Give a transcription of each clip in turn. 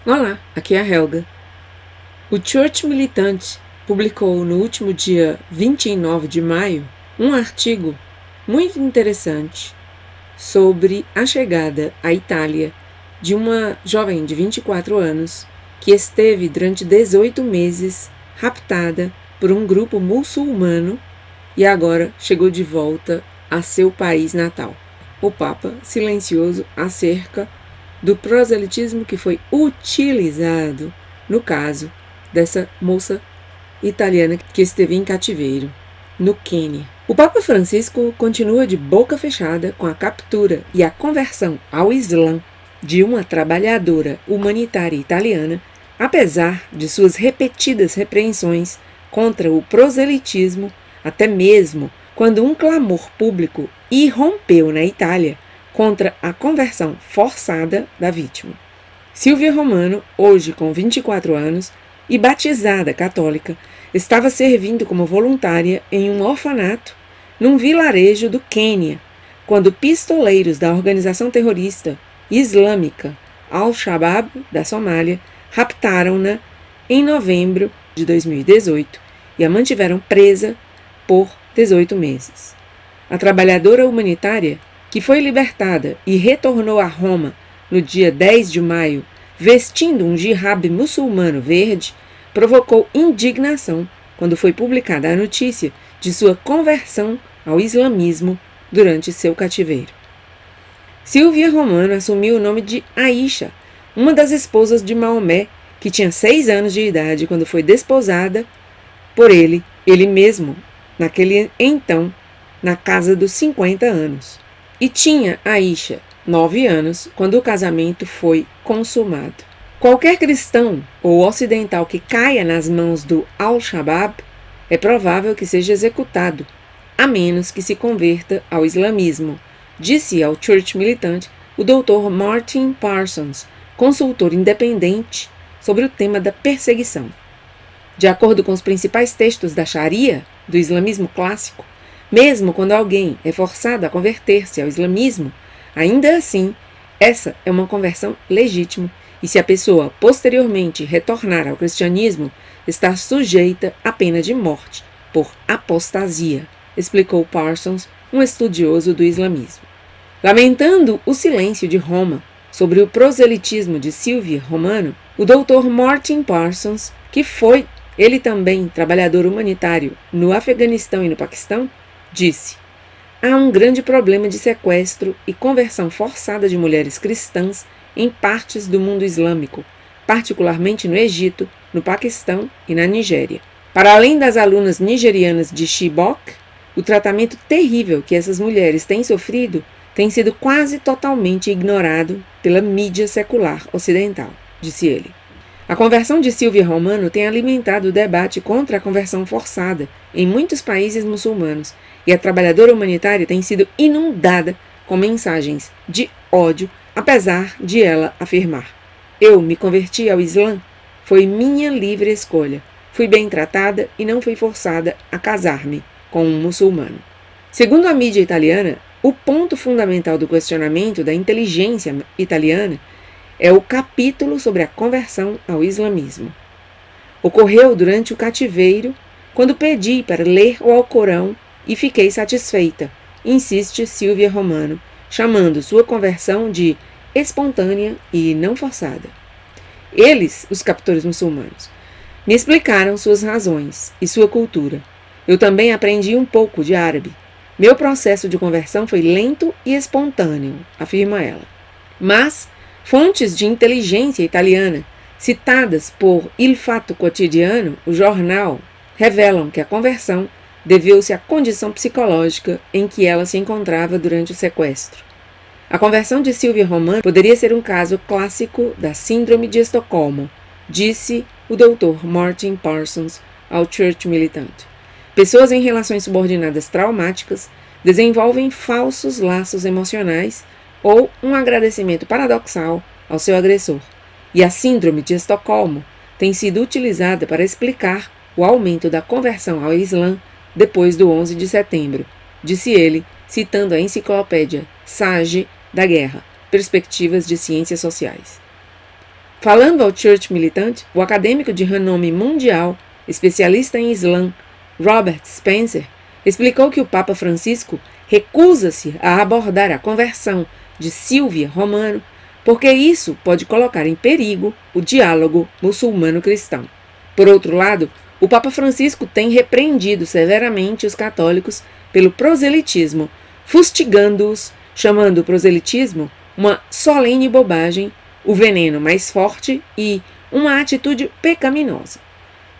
Olá, aqui é a Helga. O Church Militant publicou no último dia 29 de maio um artigo muito interessante sobre a chegada à Itália de uma jovem de 24 anos que esteve durante 18 meses raptada por um grupo muçulmano e agora chegou de volta a seu país natal. O Papa silencioso acerca do proselitismo que foi utilizado no caso dessa moça italiana que esteve em cativeiro no Quênia. O Papa Francisco continua de boca fechada com a captura e a conversão ao Islã de uma trabalhadora humanitária italiana, apesar de suas repetidas repreensões contra o proselitismo, até mesmo quando um clamor público irrompeu na Itália contra a conversão forçada da vítima. Silvia Romano, hoje com 24 anos e batizada católica, estava servindo como voluntária em um orfanato num vilarejo do Quênia, quando pistoleiros da organização terrorista islâmica Al-Shabaab da Somália raptaram-na em novembro de 2018 e a mantiveram presa por 18 meses. A trabalhadora humanitária, que foi libertada e retornou a Roma no dia 10 de maio, vestindo um jihab muçulmano verde, provocou indignação quando foi publicada a notícia de sua conversão ao islamismo durante seu cativeiro. Silvia Romano assumiu o nome de Aisha, uma das esposas de Maomé, que tinha 6 anos de idade quando foi desposada por ele mesmo, naquele então, na casa dos 50 anos. E tinha Aisha 9 anos quando o casamento foi consumado. Qualquer cristão ou ocidental que caia nas mãos do Al-Shabaab é provável que seja executado, a menos que se converta ao islamismo, disse ao Church Militant o Dr. Martin Parsons, consultor independente sobre o tema da perseguição. De acordo com os principais textos da Sharia, do islamismo clássico, mesmo quando alguém é forçado a converter-se ao islamismo, ainda assim, essa é uma conversão legítima e se a pessoa posteriormente retornar ao cristianismo, está sujeita à pena de morte por apostasia, explicou Parsons, um estudioso do islamismo. Lamentando o silêncio de Roma sobre o proselitismo de Silvia Romano, o Dr. Martin Parsons, que foi ele também trabalhador humanitário no Afeganistão e no Paquistão, disse: há um grande problema de sequestro e conversão forçada de mulheres cristãs em partes do mundo islâmico, particularmente no Egito, no Paquistão e na Nigéria. Para além das alunas nigerianas de Chibok, o tratamento terrível que essas mulheres têm sofrido tem sido quase totalmente ignorado pela mídia secular ocidental, disse ele. A conversão de Silvia Romano tem alimentado o debate contra a conversão forçada em muitos países muçulmanos e a trabalhadora humanitária tem sido inundada com mensagens de ódio, apesar de ela afirmar: eu me converti ao Islã, foi minha livre escolha, fui bem tratada e não fui forçada a casar-me com um muçulmano. Segundo a mídia italiana, o ponto fundamental do questionamento da inteligência italiana é o capítulo sobre a conversão ao islamismo. Ocorreu durante o cativeiro, quando pedi para ler o Alcorão e fiquei satisfeita, insiste Silvia Romano, chamando sua conversão de espontânea e não forçada. Eles, os captores muçulmanos, me explicaram suas razões e sua cultura. Eu também aprendi um pouco de árabe. Meu processo de conversão foi lento e espontâneo, afirma ela. Mas fontes de inteligência italiana, citadas por Il Fatto Quotidiano, o jornal, revelam que a conversão deveu-se à condição psicológica em que ela se encontrava durante o sequestro. A conversão de Silvia Romano poderia ser um caso clássico da Síndrome de Estocolmo, disse o Dr. Martin Parsons ao Church Militant. Pessoas em relações subordinadas traumáticas desenvolvem falsos laços emocionais ou um agradecimento paradoxal ao seu agressor, e a Síndrome de Estocolmo tem sido utilizada para explicar o aumento da conversão ao Islã depois do 11 de setembro, disse ele, citando a enciclopédia Sage da Guerra, Perspectivas de Ciências Sociais. Falando ao Church Militant, o acadêmico de renome mundial, especialista em Islã, Robert Spencer, explicou que o Papa Francisco recusa-se a abordar a conversão de Silvia Romano, porque isso pode colocar em perigo o diálogo muçulmano-cristão. Por outro lado, o Papa Francisco tem repreendido severamente os católicos pelo proselitismo, fustigando-os, chamando o proselitismo uma solene bobagem, o veneno mais forte e uma atitude pecaminosa.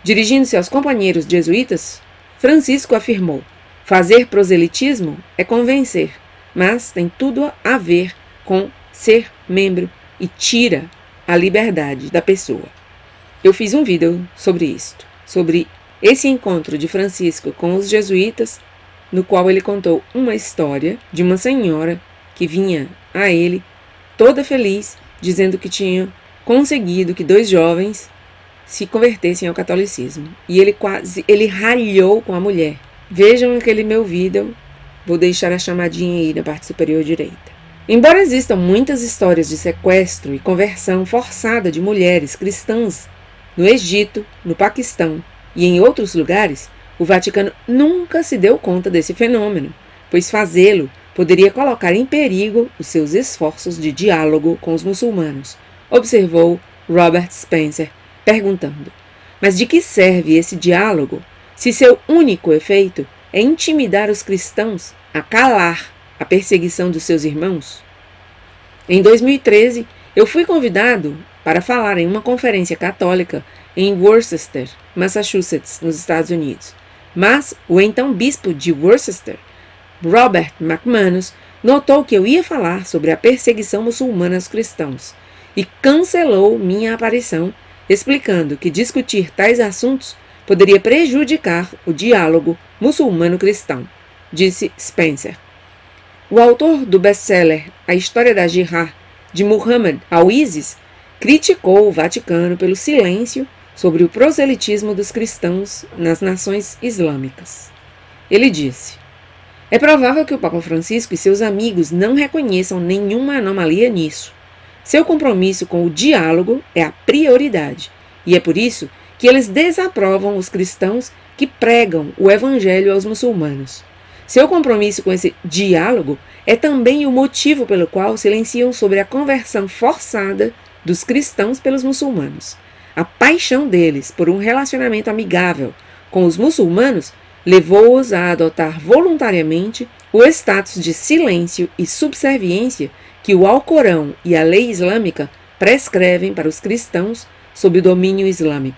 Dirigindo-se aos companheiros jesuítas, Francisco afirmou: fazer proselitismo é convencer, mas tem tudo a ver com ser membro e tira a liberdade da pessoa. Eu fiz um vídeo sobre isto, sobre esse encontro de Francisco com os jesuítas, no qual ele contou uma história de uma senhora que vinha a ele toda feliz, dizendo que tinha conseguido que 2 jovens se convertessem ao catolicismo. E ele ralhou com a mulher. Vejam aquele meu vídeo, vou deixar a chamadinha aí na parte superior direita. Embora existam muitas histórias de sequestro e conversão forçada de mulheres cristãs no Egito, no Paquistão e em outros lugares, o Vaticano nunca se deu conta desse fenômeno, pois fazê-lo poderia colocar em perigo os seus esforços de diálogo com os muçulmanos, observou Robert Spencer, perguntando: mas de que serve esse diálogo se seu único efeito é intimidar os cristãos a calar a perseguição dos seus irmãos? Em 2013, eu fui convidado para falar em uma conferência católica em Worcester, Massachusetts, nos Estados Unidos. Mas o então bispo de Worcester, Robert McManus, notou que eu ia falar sobre a perseguição muçulmana aos cristãos e cancelou minha aparição, explicando que discutir tais assuntos poderia prejudicar o diálogo muçulmano-cristão, disse Spencer. O autor do best-seller A História da Jihad, de Muhammad al-Isis, criticou o Vaticano pelo silêncio sobre o proselitismo dos cristãos nas nações islâmicas. Ele disse: é provável que o Papa Francisco e seus amigos não reconheçam nenhuma anomalia nisso. Seu compromisso com o diálogo é a prioridade, e é por isso que eles desaprovam os cristãos que pregam o evangelho aos muçulmanos. Seu compromisso com esse diálogo é também o motivo pelo qual silenciam sobre a conversão forçada dos cristãos pelos muçulmanos. A paixão deles por um relacionamento amigável com os muçulmanos levou-os a adotar voluntariamente o status de silêncio e subserviência que o Alcorão e a lei islâmica prescrevem para os cristãos sob o domínio islâmico.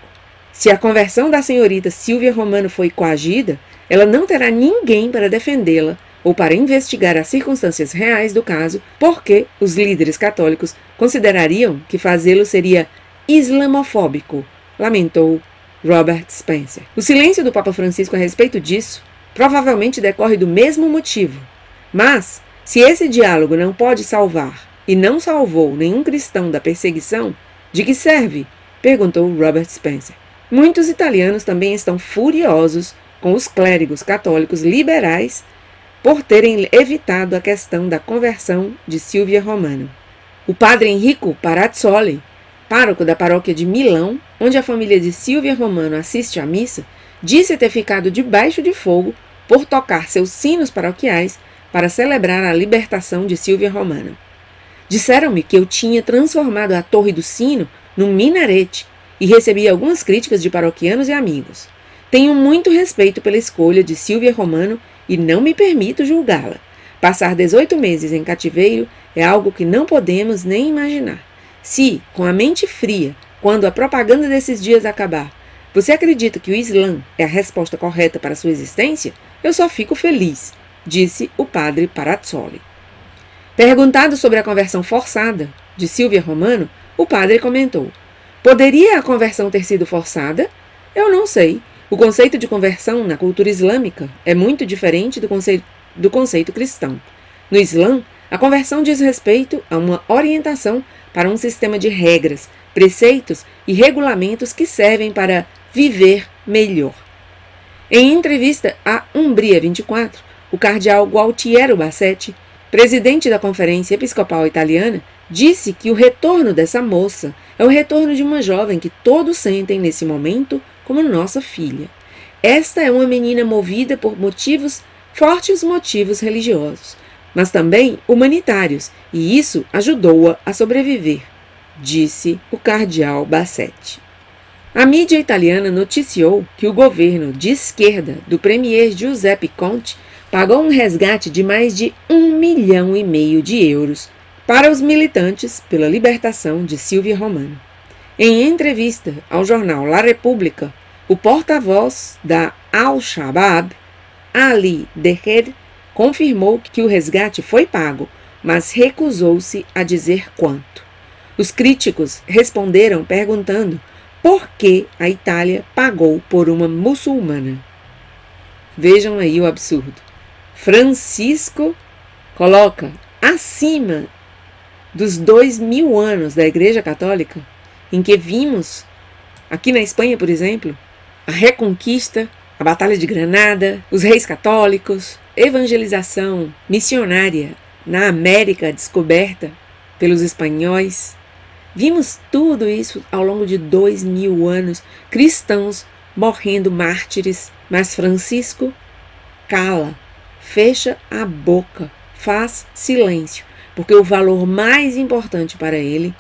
Se a conversão da senhorita Silvia Romano foi coagida, ela não terá ninguém para defendê-la ou para investigar as circunstâncias reais do caso, porque os líderes católicos considerariam que fazê-lo seria islamofóbico, lamentou Robert Spencer. O silêncio do Papa Francisco a respeito disso provavelmente decorre do mesmo motivo. Mas, se esse diálogo não pode salvar e não salvou nenhum cristão da perseguição, de que serve? Perguntou Robert Spencer. Muitos italianos também estão furiosos com os clérigos católicos liberais por terem evitado a questão da conversão de Silvia Romano. O padre Enrico Parazzoli, pároco da paróquia de Milão, onde a família de Silvia Romano assiste à missa, disse ter ficado debaixo de fogo por tocar seus sinos paroquiais para celebrar a libertação de Silvia Romano. Disseram-me que eu tinha transformado a torre do sino num minarete e recebi algumas críticas de paroquianos e amigos. Tenho muito respeito pela escolha de Silvia Romano e não me permito julgá-la. Passar 18 meses em cativeiro é algo que não podemos nem imaginar. Se, com a mente fria, quando a propaganda desses dias acabar, você acredita que o Islã é a resposta correta para sua existência, eu só fico feliz, disse o padre Parazzoli. Perguntado sobre a conversão forçada de Silvia Romano, o padre comentou: poderia a conversão ter sido forçada? Eu não sei. O conceito de conversão na cultura islâmica é muito diferente do conceito cristão. No Islã, a conversão diz respeito a uma orientação para um sistema de regras, preceitos e regulamentos que servem para viver melhor. Em entrevista à Umbria 24, o cardeal Gualtiero Bassetti, presidente da Conferência Episcopal Italiana, Disse que o retorno dessa moça é o retorno de uma jovem que todos sentem nesse momento como nossa filha. Esta é uma menina movida por fortes motivos religiosos, mas também humanitários, e isso ajudou-a a sobreviver, disse o cardeal Bassetti. A mídia italiana noticiou que o governo de esquerda do premier Giuseppe Conte pagou um resgate de mais de 1,5 milhão de euros para os militantes pela libertação de Silvia Romano. Em entrevista ao jornal La Repubblica, o porta-voz da Al-Shabaab, Ali Deher, confirmou que o resgate foi pago, mas recusou-se a dizer quanto. Os críticos responderam perguntando por que a Itália pagou por uma muçulmana. Vejam aí o absurdo. Francisco coloca acima dos 2.000 anos da Igreja Católica, em que vimos, aqui na Espanha, por exemplo, a Reconquista, a Batalha de Granada, os reis católicos, evangelização missionária na América descoberta pelos espanhóis. Vimos tudo isso ao longo de 2.000 anos, cristãos morrendo mártires, mas Francisco cala, fecha a boca, faz silêncio, porque o valor mais importante para ele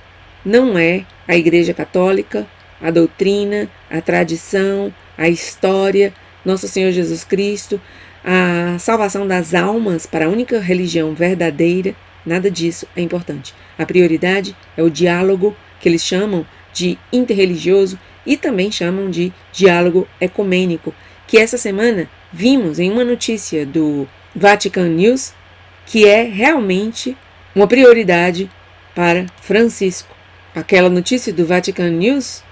não é a Igreja Católica, a doutrina, a tradição, a história, Nosso Senhor Jesus Cristo, a salvação das almas para a única religião verdadeira. Nada disso é importante. A prioridade é o diálogo, que eles chamam de interreligioso e também chamam de diálogo ecumênico, que essa semana vimos em uma notícia do Vatican News, que é realmente uma prioridade para Francisco. Aquela notícia do Vatican News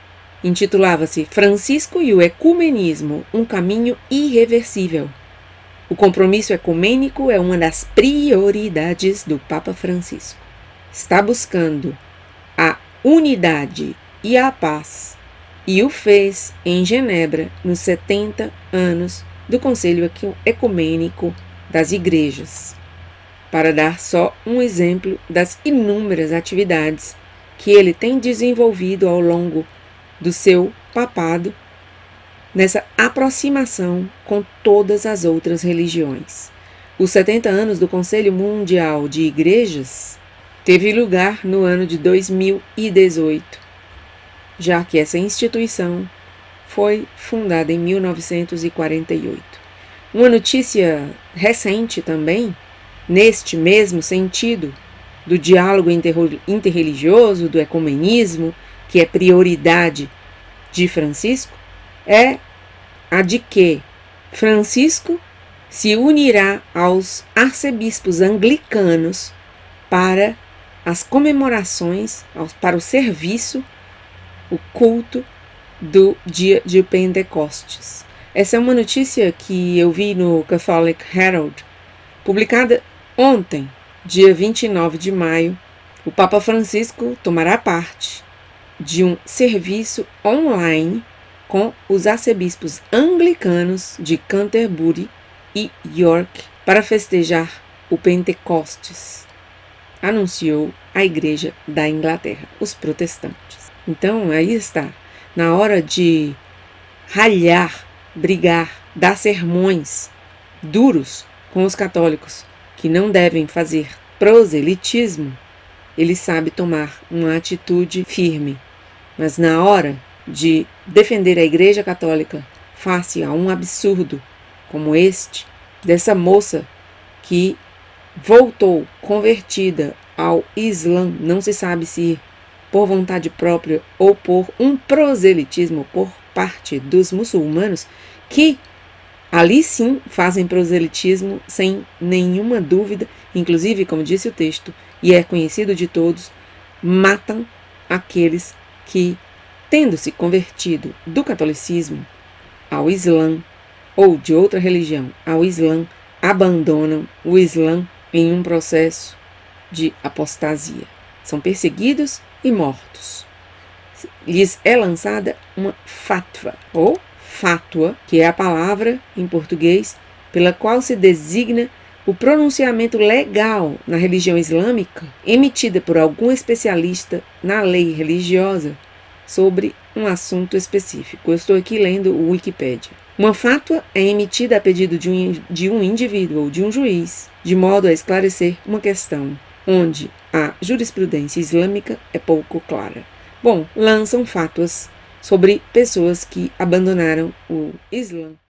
intitulava-se Francisco e o Ecumenismo, um caminho irreversível. O compromisso ecumênico é uma das prioridades do Papa Francisco. Está buscando a unidade e a paz, e o fez em Genebra nos 70 anos do Conselho Ecumênico das Igrejas, para dar só um exemplo das inúmeras atividades que ele tem desenvolvido ao longo do seu papado, nessa aproximação com todas as outras religiões. Os 70 anos do Conselho Mundial de Igrejas teve lugar no ano de 2018, já que essa instituição foi fundada em 1948. Uma notícia recente também, neste mesmo sentido, do diálogo interreligioso, do ecumenismo, que é prioridade de Francisco, é a de que Francisco se unirá aos arcebispos anglicanos para as comemorações, para o serviço, o culto do dia de Pentecostes. Essa é uma notícia que eu vi no Catholic Herald, publicada ontem, dia 29 de maio. O Papa Francisco tomará parte de um serviço online com os arcebispos anglicanos de Canterbury e York para festejar o Pentecostes, anunciou a Igreja da Inglaterra, os protestantes. Então, aí está, na hora de ralhar, brigar, dar sermões duros com os católicos que não devem fazer proselitismo, ele sabe tomar uma atitude firme. Mas na hora de defender a Igreja Católica face a um absurdo como este, dessa moça que voltou convertida ao Islã, não se sabe se por vontade própria ou por um proselitismo por parte dos muçulmanos, que ali sim fazem proselitismo sem nenhuma dúvida, inclusive, como disse o texto, e é conhecido de todos, matam aqueles que, tendo se convertido do catolicismo ao Islã, ou de outra religião ao Islã, abandonam o Islã em um processo de apostasia. São perseguidos e mortos. Lhes é lançada uma fatwa, ou fátua, que é a palavra em português pela qual se designa o pronunciamento legal na religião islâmica, emitida por algum especialista na lei religiosa sobre um assunto específico. Eu estou aqui lendo o Wikipédia. Uma fátwa é emitida a pedido de um indivíduo ou de um juiz, de modo a esclarecer uma questão onde a jurisprudência islâmica é pouco clara. Bom, lançam fátuas sobre pessoas que abandonaram o Islã.